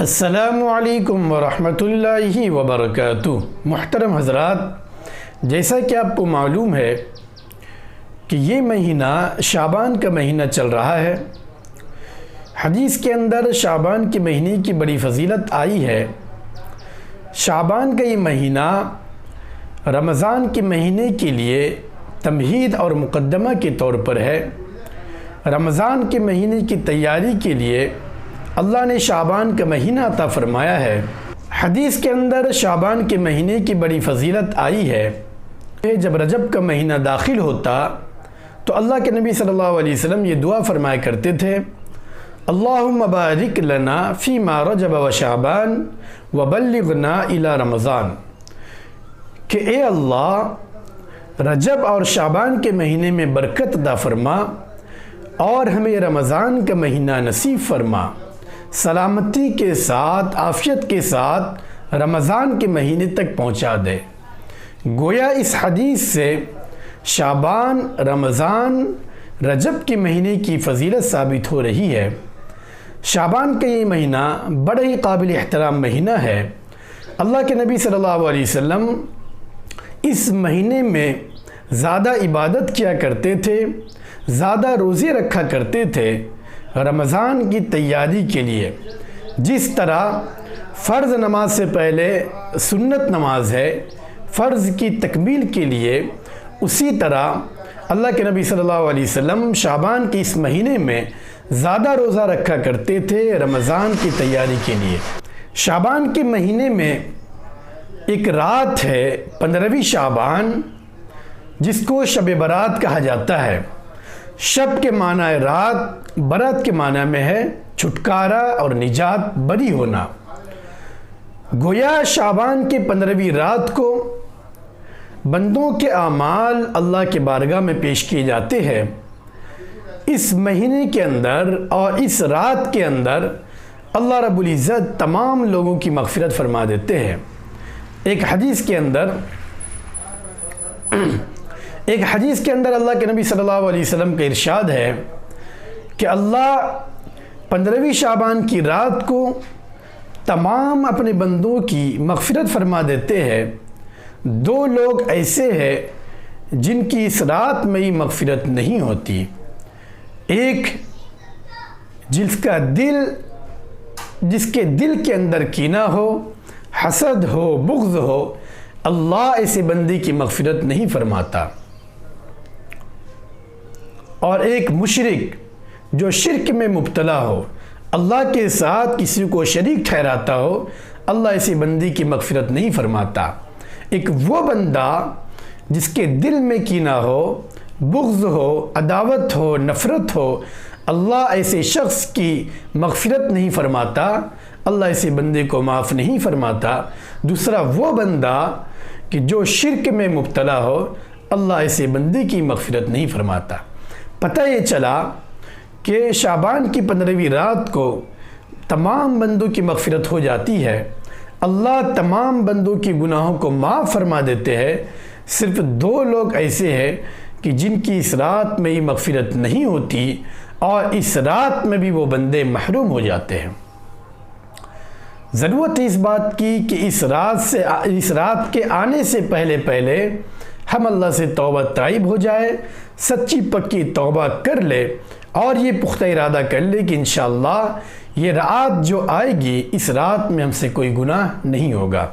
السلام علیکم ورحمۃ اللہ وبرکاتہ۔ محترم حضرات، جیسا کہ آپ کو معلوم ہے کہ یہ مہینہ شعبان کا مہینہ چل رہا ہے۔ حدیث کے اندر شعبان کے مہینے کی بڑی فضیلت آئی ہے۔ شعبان کا یہ مہینہ رمضان کے مہینے کے لیے تمہید اور مقدمہ کے طور پر ہے۔ رمضان کے مہینے کی تیاری کے لیے اللہ نے شعبان کا مہینہ عطا فرمایا ہے۔ حدیث کے اندر شعبان کے مہینے کی بڑی فضیلت آئی ہے کہ جب رجب کا مہینہ داخل ہوتا تو اللہ کے نبی صلی اللہ علیہ وسلم یہ دعا فرمایا کرتے تھے، اللہم بارک لنا فیما رجب و شعبان وبلغنا الی رمضان، کہ اے اللہ رجب اور شعبان کے مہینے میں برکت عطا فرما اور ہمیں رمضان کا مہینہ نصیب فرما، سلامتی کے ساتھ عافیت کے ساتھ رمضان کے مہینے تک پہنچا دے۔ گویا اس حدیث سے شعبان، رمضان، رجب کے مہینے کی فضیلت ثابت ہو رہی ہے۔ شعبان کا یہ مہینہ بڑا ہی قابل احترام مہینہ ہے۔ اللہ کے نبی صلی اللہ علیہ وسلم اس مہینے میں زیادہ عبادت کیا کرتے تھے، زیادہ روزے رکھا کرتے تھے رمضان کی تیاری کے لیے۔ جس طرح فرض نماز سے پہلے سنت نماز ہے فرض کی تکمیل کے لیے، اسی طرح اللہ کے نبی صلی اللہ علیہ وسلم شعبان کے اس مہینے میں زیادہ روزہ رکھا کرتے تھے رمضان کی تیاری کے لیے۔ شعبان کے مہینے میں ایک رات ہے 15ویں شعبان، جس کو شب برات کہا جاتا ہے۔ شب کے معنی ہے رات، برات کے معنی میں ہے چھٹکارا اور نجات، بری ہونا۔ گویا شعبان کے 15ویں رات کو بندوں کے اعمال اللہ کے بارگاہ میں پیش کیے جاتے ہیں۔ اس مہینے کے اندر اور اس رات کے اندر اللہ رب العزت تمام لوگوں کی مغفرت فرما دیتے ہیں۔ ایک حدیث کے اندر اللہ کے نبی صلی اللہ علیہ وسلم کا ارشاد ہے کہ اللہ 15ویں شعبان کی رات کو تمام اپنے بندوں کی مغفرت فرما دیتے ہیں۔ دو لوگ ایسے ہیں جن کی اس رات میں ہی مغفرت نہیں ہوتی۔ ایک جس کے دل کے اندر کینہ ہو، حسد ہو، بغض ہو، اللہ ایسے بندے کی مغفرت نہیں فرماتا۔ اور ایک مشرک جو شرک میں مبتلا ہو، اللہ کے ساتھ کسی کو شریک ٹھہراتا ہو، اللہ ایسے بندے کی مغفرت نہیں فرماتا۔ ایک وہ بندہ جس کے دل میں کینہ ہو، بغض ہو، عداوت ہو، نفرت ہو، اللہ ایسے شخص کی مغفرت نہیں فرماتا، اللہ ایسے بندے کو معاف نہیں فرماتا۔ دوسرا وہ بندہ کہ جو شرک میں مبتلا ہو، اللہ ایسے بندے کی مغفرت نہیں فرماتا۔ پتہ یہ چلا کہ شعبان کی 15ویں رات کو تمام بندوں کی مغفرت ہو جاتی ہے۔ اللہ تمام بندوں کی گناہوں کو معاف فرما دیتے ہیں۔ صرف دو لوگ ایسے ہیں کہ جن کی اس رات میں ہی مغفرت نہیں ہوتی اور اس رات میں بھی وہ بندے محروم ہو جاتے ہیں۔ ضرورت ہے اس بات کی کہ اس رات کے آنے سے پہلے ہم اللہ سے توبہ طائب ہو جائے، سچی پکی توبہ کر لے اور یہ پختہ ارادہ کر لے کہ انشاءاللہ یہ رات جو آئے گی، اس رات میں ہم سے کوئی گناہ نہیں ہوگا۔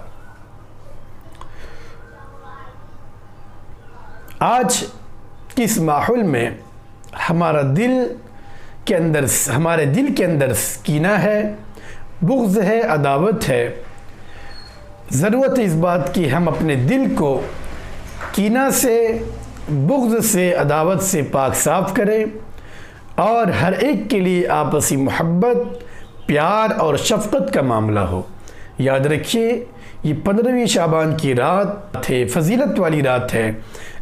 آج کی اس ماحول میں ہمارے دل کے اندر کینہ ہے، بغض ہے، عداوت ہے۔ ضرورت ہے اس بات کی ہم اپنے دل کو کینہ سے، بغض سے، عداوت سے پاک صاف کریں اور ہر ایک کے لیے آپسی محبت، پیار اور شفقت کا معاملہ ہو۔ یاد رکھیے یہ 15ویں شعبان کی رات ہے، فضیلت والی رات ہے۔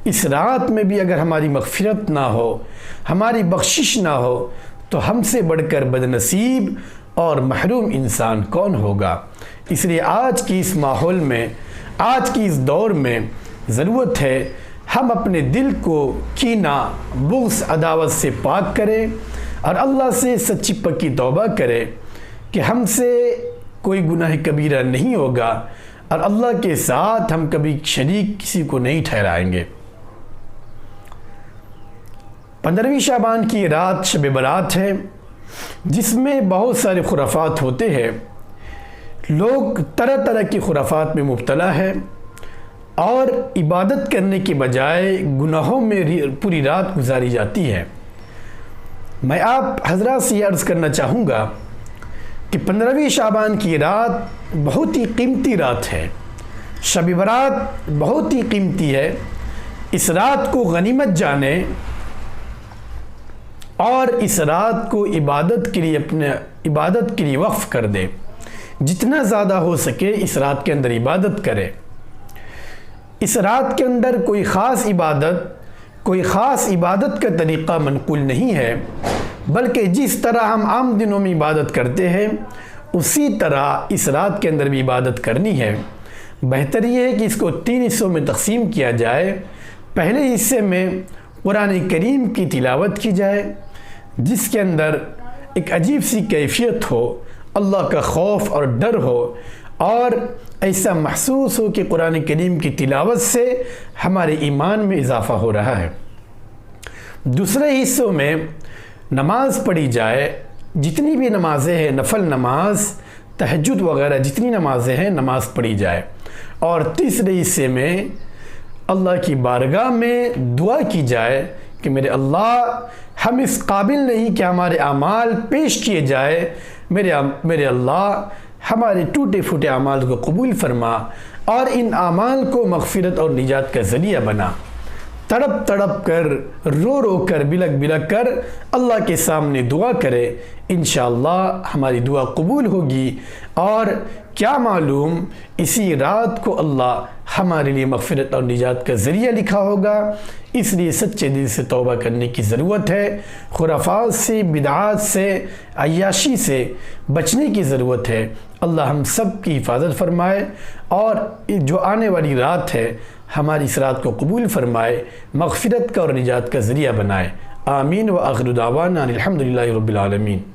اس رات میں بھی اگر ہماری مغفرت نہ ہو، ہماری بخشش نہ ہو، تو ہم سے بڑھ کر بدنصیب اور محروم انسان کون ہوگا؟ اس لیے آج کی اس ماحول میں، آج کی اس دور میں ضرورت ہے ہم اپنے دل کو کینہ، بغض، عداوت سے پاک کریں اور اللہ سے سچی پکی توبہ کریں کہ ہم سے کوئی گناہ کبیرہ نہیں ہوگا اور اللہ کے ساتھ ہم کبھی شریک کسی کو نہیں ٹھہرائیں گے۔ 15ویں شعبان کی رات شب برات ہے، جس میں بہت سارے خرافات ہوتے ہیں۔ لوگ طرح طرح کی خرافات میں مبتلا ہے اور عبادت کرنے کے بجائے گناہوں میں پوری رات گزاری جاتی ہے۔ میں آپ حضرات سے یہ عرض کرنا چاہوں گا کہ 15ویں شعبان کی رات بہت ہی قیمتی رات ہے، شب برات بہت ہی قیمتی ہے۔ اس رات کو غنیمت جانیں اور اس رات کو عبادت کے لیے وقف کر دے۔ جتنا زیادہ ہو سکے اس رات کے اندر عبادت کرے۔ اس رات کے اندر کوئی خاص عبادت کا طریقہ منقول نہیں ہے، بلکہ جس طرح ہم عام دنوں میں عبادت کرتے ہیں اسی طرح اس رات کے اندر بھی عبادت کرنی ہے۔ بہتر یہ ہے کہ اس کو 3 حصوں میں تقسیم کیا جائے۔ پہلے حصے میں قرآن کریم کی تلاوت کی جائے، جس کے اندر ایک عجیب سی کیفیت ہو، اللہ کا خوف اور ڈر ہو، اور ایسا محسوس ہو کہ قرآن کریم کی تلاوت سے ہمارے ایمان میں اضافہ ہو رہا ہے۔ دوسرے حصوں میں نماز پڑھی جائے، جتنی بھی نمازیں ہیں، نفل نماز، تہجد وغیرہ جتنی نمازیں ہیں نماز پڑھی جائے، اور تیسرے حصے میں اللہ کی بارگاہ میں دعا کی جائے کہ میرے اللہ، ہم اس قابل نہیں کہ ہمارے اعمال پیش کیے جائے، میرے اللہ ہمارے ٹوٹے پھوٹے اعمال کو قبول فرما اور ان اعمال کو مغفرت اور نجات کا ذریعہ بنا۔ تڑپ تڑپ کر، رو رو کر، بلک بلک کر اللہ کے سامنے دعا کرے، انشاءاللہ ہماری دعا قبول ہوگی، اور کیا معلوم اسی رات کو اللہ ہمارے لیے مغفرت اور نجات کا ذریعہ لکھا ہوگا۔ اس لیے سچے دل سے توبہ کرنے کی ضرورت ہے، خرافات سے، بدعات سے، عیاشی سے بچنے کی ضرورت ہے۔ اللہ ہم سب کی حفاظت فرمائے اور جو آنے والی رات ہے ہماری اس رات کو قبول فرمائے، مغفرت کا اور نجات کا ذریعہ بنائے۔ آمین وآخر دعوانا الحمدللہ رب العالمین۔